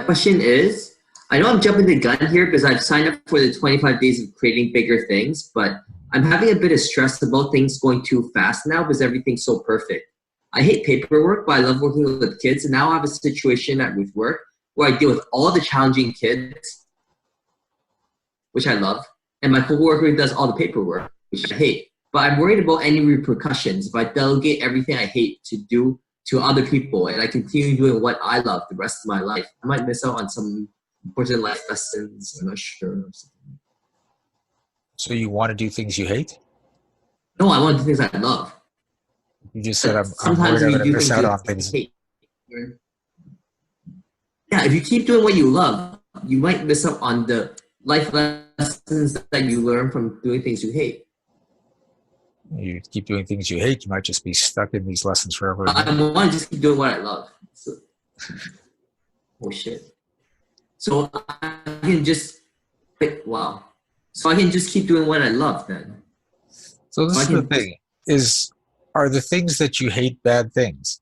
question is, I know I'm jumping the gun here because I've signed up for the 25 days of creating bigger things, but I'm having a bit of stress about things going too fast now because everything's so perfect. I hate paperwork, but I love working with kids. And now I have a situation with work where I deal with all the challenging kids, which I love. And my coworker does all the paperwork, which I hate. But I'm worried about any repercussions if I delegate everything I hate to do to other people and I continue doing what I love the rest of my life. I might miss out on some important life lessons. I'm not sure. So you want to do things you hate? No, I want to do things I love. You just said I'm Sometimes worried I'm you going to do miss things out you on things. hate. Yeah, if you keep doing what you love, you might miss out on the life lessons that you learn from doing things you hate. You keep doing things you hate, you might just be stuck in these lessons forever. I want to just keep doing what I love. So, oh shit. So I can just wow. So I can just keep doing what I love then. So this is the thing: are the things that you hate bad things?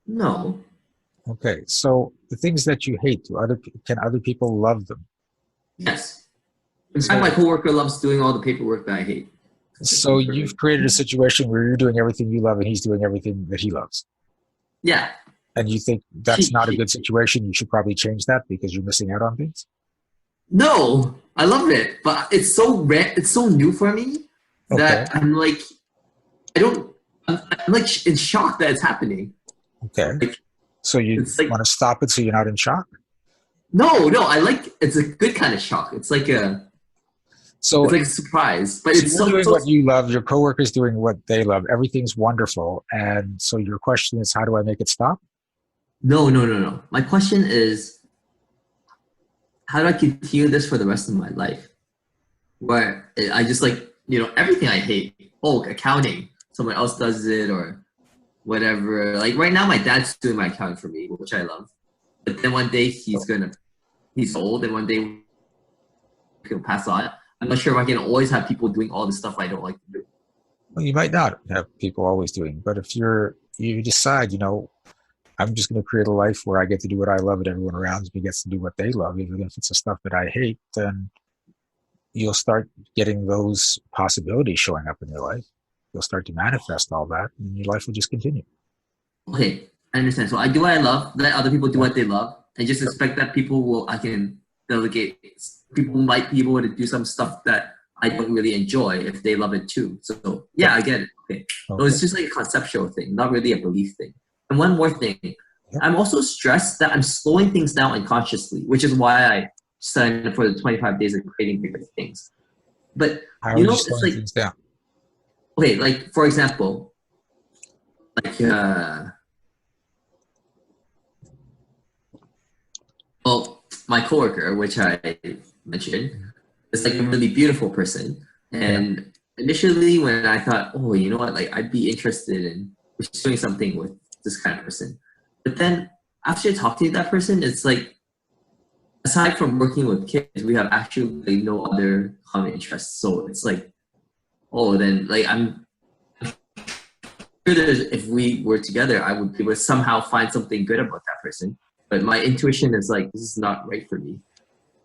No. Okay, so the things that you hate, can other people love them? Yes. In fact, my coworker loves doing all the paperwork that I hate. So you've created a situation where you're doing everything you love and he's doing everything that he loves. Yeah. And you think that's not a good situation? You should probably change that because you're missing out on things? No, I love it, but it's so it's so new for me that I'm like, I'm like in shock that it's happening. Okay. Like, so you want to stop it so you're not in shock? No, it's a good kind of shock. It's like it's like a surprise, but it's you're doing what you love. Your coworker's doing what they love. Everything's wonderful, and so your question is, how do I make it stop? No. My question is, how do I continue this for the rest of my life? Where I just everything I hate. Oh, accounting. Someone else does it or whatever. Like right now, my dad's doing my accounting for me, which I love. But then one day he's old, and one day he'll pass on. I'm not sure if I can always have people doing all the stuff I don't like to do. Well, you might not have people always doing, but if you decide, I'm just going to create a life where I get to do what I love and everyone around me gets to do what they love, even if it's the stuff that I hate, then you'll start getting those possibilities showing up in your life. You'll start to manifest all that, and your life will just continue. Okay, I understand. So I do what I love, let other people do what they love, and just expect that I can delegate. People might be able to do some stuff that I don't really enjoy if they love it too. So yeah, I get it. Okay. So it's just like a conceptual thing, not really a belief thing. And one more thing, I'm also stressed that I'm slowing things down unconsciously, which is why I signed up for the 25 days of creating bigger things. But how are you slowing things down? Okay, like for example, well, my coworker, which I mentioned, is like a really beautiful person. And initially when I thought, oh, you know what, like I'd be interested in pursuing something with this kind of person. But then after talking to that person, it's like, aside from working with kids, we have actually no other common interests. So it's like, oh, then like I'm sure that if we were together, I would be able to somehow find something good about that person. But my intuition is like, this is not right for me.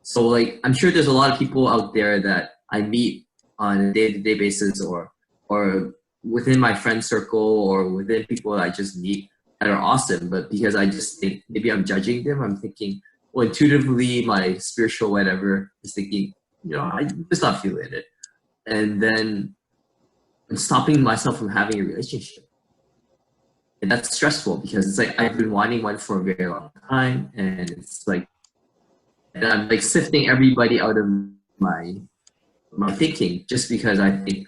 So like, I'm sure there's a lot of people out there that I meet on a day-to-day basis or within my friend circle or within people that I just meet that are awesome. But because I just think maybe I'm judging them, I'm thinking, well, intuitively, my spiritual whatever is thinking, I'm just not feeling it. And then I'm stopping myself from having a relationship. And that's stressful because it's like I've been wanting one for a very long time, and it's like, and I'm like sifting everybody out of my thinking just because I think.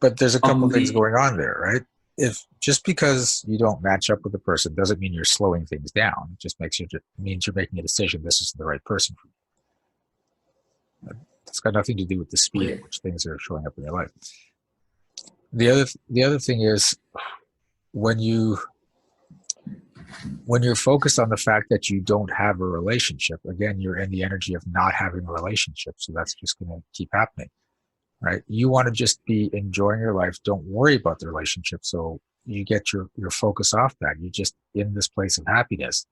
But there's a couple things going on there, right? If just because you don't match up with a person doesn't mean you're slowing things down. It just means you're making a decision. This is the right person for you. It's got nothing to do with the speed at which things are showing up in your life. The other thing is when you're focused on the fact that you don't have a relationship, again, you're in the energy of not having a relationship. So that's just going to keep happening, right? You want to just be enjoying your life. Don't worry about the relationship. So you get your focus off that. You're just in this place of happiness.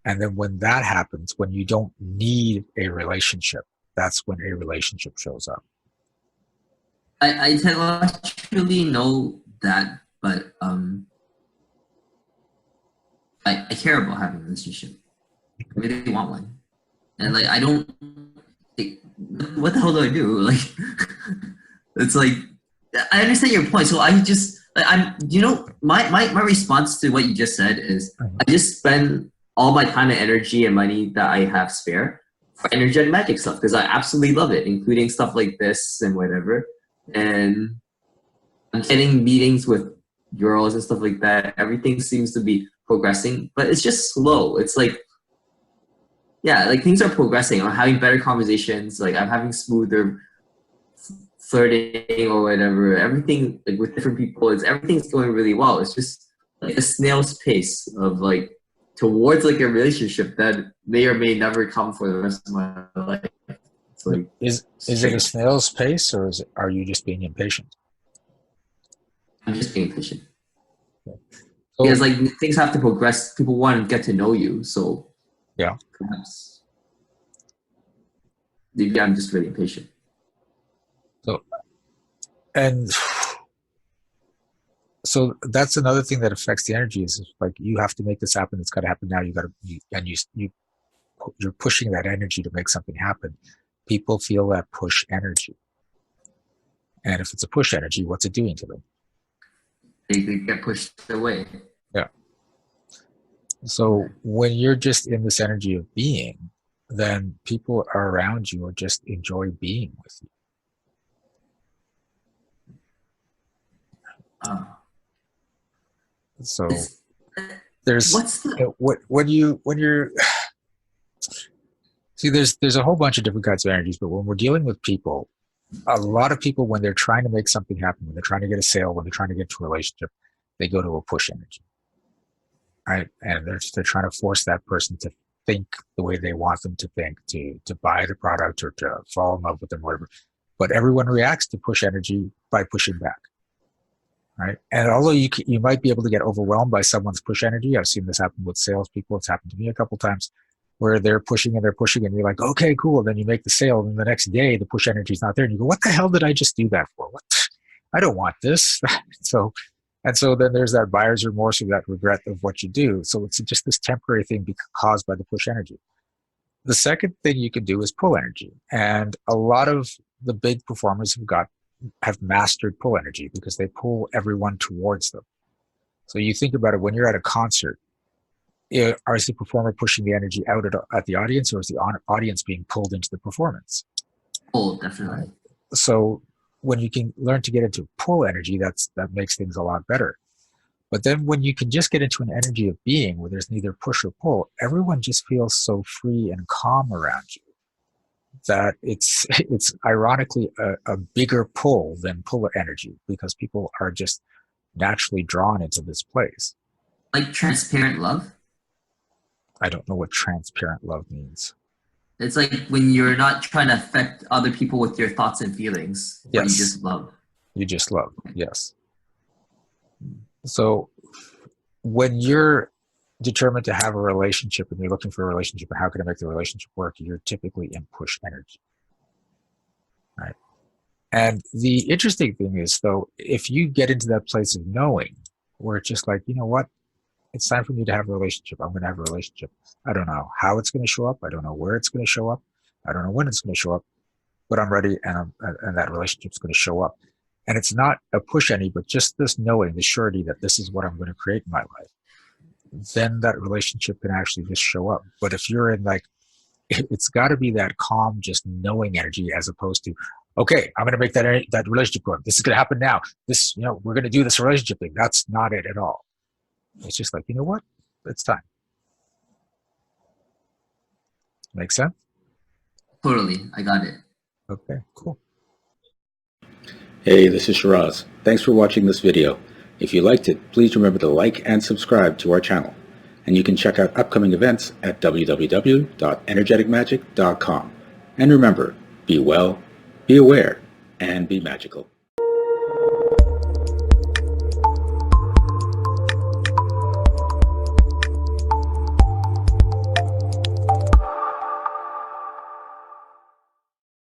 And then when that happens, when you don't need a relationship, that's when a relationship shows up. I intellectually know that, but I care about having a relationship. I really want one, and like I don't. Like, what the hell do I do? Like, it's like I understand your point. So I just I'm my response to what you just said is I just spend all my time and energy and money that I have spare for energetic magic stuff because I absolutely love it, including stuff like this and whatever. And I'm getting meetings with girls and stuff like that. Everything seems to be progressing, but it's just slow. It's like, yeah, like things are progressing. I'm having better conversations. Like I'm having smoother flirting or whatever. Everything like with different people, everything's going really well. It's just like a snail's pace of like towards like a relationship that may or may never come for the rest of my life. It's like is it a snail's pace, or are you just being impatient? I'm just being patient. So, because like things have to progress. People want to get to know you, so yeah. Perhaps maybe I'm just really impatient. So that's another thing that affects the energy is like you have to make this happen. It's got to happen now. You're pushing that energy to make something happen. People feel that push energy, and if it's a push energy, what's it doing to them? They get pushed away. Yeah. So when you're just in this energy of being, then people around you or just enjoy being with you. So there's when you're see there's a whole bunch of different kinds of energies, but when we're dealing with people, a lot of people when they're trying to make something happen, when they're trying to get a sale, when they're trying to get to a relationship, they go to a push energy. Right? And they're trying to force that person to think the way they want them to think, to buy the product or to fall in love with them, whatever. But everyone reacts to push energy by pushing back. Right? And although you might be able to get overwhelmed by someone's push energy, I've seen this happen with salespeople. It's happened to me a couple of times where they're pushing and you're like, okay, cool. Then you make the sale, and the next day the push energy is not there, and you go, what the hell did I just do that for? What? I don't want this. So then there's that buyer's remorse or that regret of what you do. So it's just this temporary thing caused by the push energy. The second thing you can do is pull energy, and a lot of the big performers have mastered pull energy because they pull everyone towards them. So you think about it, when you're at a concert, is the performer pushing the energy out at the audience, or is the audience being pulled into the performance? Pull, definitely. So when you can learn to get into pull energy, that makes things a lot better. But then when you can just get into an energy of being where there's neither push or pull, everyone just feels so free and calm around you that it's ironically a bigger pull than pull energy, because people are just naturally drawn into this place. Like transparent love? I don't know what transparent love means. It's like when you're not trying to affect other people with your thoughts and feelings. Yes. You just love. You just love, yes. So when you're determined to have a relationship and you're looking for a relationship and how can I make the relationship work, you're typically in push energy. Right? And the interesting thing is, though, if you get into that place of knowing where it's just like, you know what, it's time for me to have a relationship. I'm going to have a relationship. I don't know how it's going to show up. I don't know where it's going to show up. I don't know when it's going to show up, but I'm ready, and that relationship's going to show up. And it's not a push any, but just this knowing, the surety that this is what I'm going to create in my life. Then that relationship can actually just show up. But if you're in like, it's got to be that calm, just knowing energy, as opposed to, okay, I'm going to make that relationship work. This is going to happen now. We're going to do this relationship thing. That's not it at all. It's just like, you know what? It's time. Make sense? Totally. I got it. Okay, cool. Hey, this is Shiraz. Thanks for watching this video. If you liked it, please remember to like and subscribe to our channel. And you can check out upcoming events at www.energeticmagic.com. And remember, be well, be aware, and be magical.